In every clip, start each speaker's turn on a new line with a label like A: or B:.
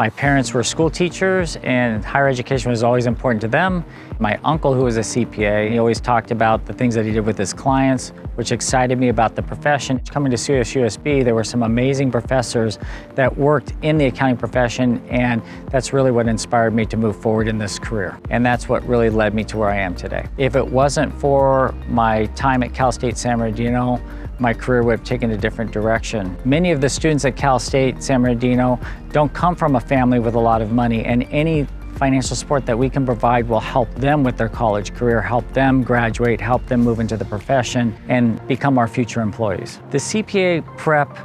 A: My parents were school teachers and higher education was always important to them. My uncle, who was a CPA, he always talked about the things that he did with his clients, which excited me about the profession. Coming to CSUSB, there were some amazing professors that worked in the accounting profession, and that's really what inspired me to move forward in this career. And that's what really led me to where I am today. If it wasn't for my time at Cal State San Bernardino, my career would have taken a different direction. Many of the students at Cal State San Bernardino don't come from a family with a lot of money, and any financial support that we can provide will help them with their college career, help them graduate, help them move into the profession, and become our future employees. The CPA prep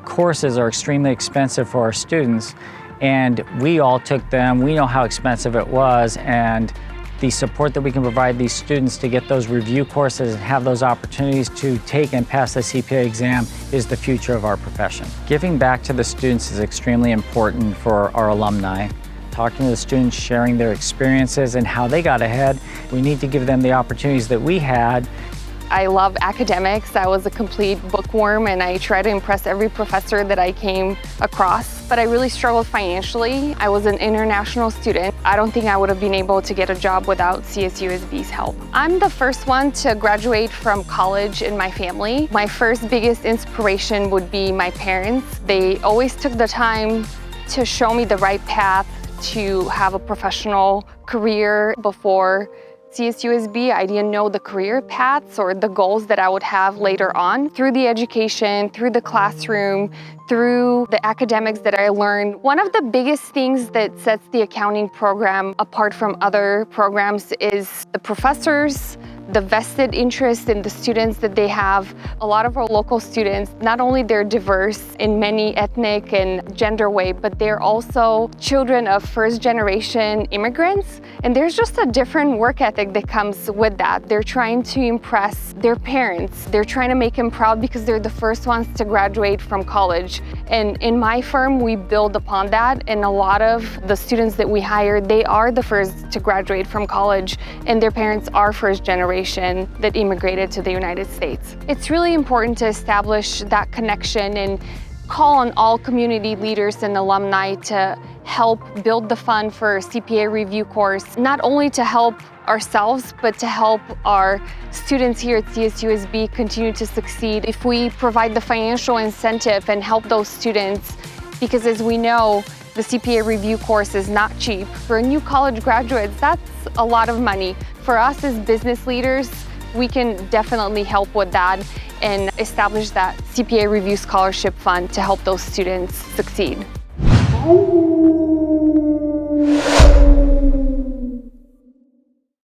A: courses are extremely expensive for our students, and we all took them. We know how expensive it was, and the support that we can provide these students to get those review courses and have those opportunities to take and pass the CPA exam is the future of our profession. Giving back to the students is extremely important for our alumni. Talking to the students, sharing their experiences and how they got ahead. We need to give them the opportunities that we had.
B: I love academics. I was a complete bookworm and I tried to impress every professor that I came across, but I really struggled financially. I was an international student. I don't think I would have been able to get a job without CSUSB's help. I'm the first one to graduate from college in my family. My first biggest inspiration would be my parents. They always took the time to show me the right path to have a professional career. Before CSUSB, I didn't know the career paths or the goals that I would have later on. Through the education, through the classroom, through the academics that I learned, one of the biggest things that sets the accounting program apart from other programs is the professors, the vested interest in the students that they have. A lot of our local students, not only they're diverse in many ethnic and gender way, but they're also children of first-generation immigrants. And there's just a different work ethic that comes with that. They're trying to impress their parents. They're trying to make them proud because they're the first ones to graduate from college. And in my firm, we build upon that. And a lot of the students that we hire, they are the first to graduate from college, and their parents are first generation that immigrated to the United States. It's really important to establish that connection and call on all community leaders and alumni to help build the fund for CPA review course, not only to help ourselves, but to help our students here at CSUSB continue to succeed. If we provide the financial incentive and help those students, because as we know, the CPA review course is not cheap. For new college graduates, that's a lot of money. For us as business leaders, we can definitely help with that and establish that CPA Review Scholarship Fund to help those students succeed.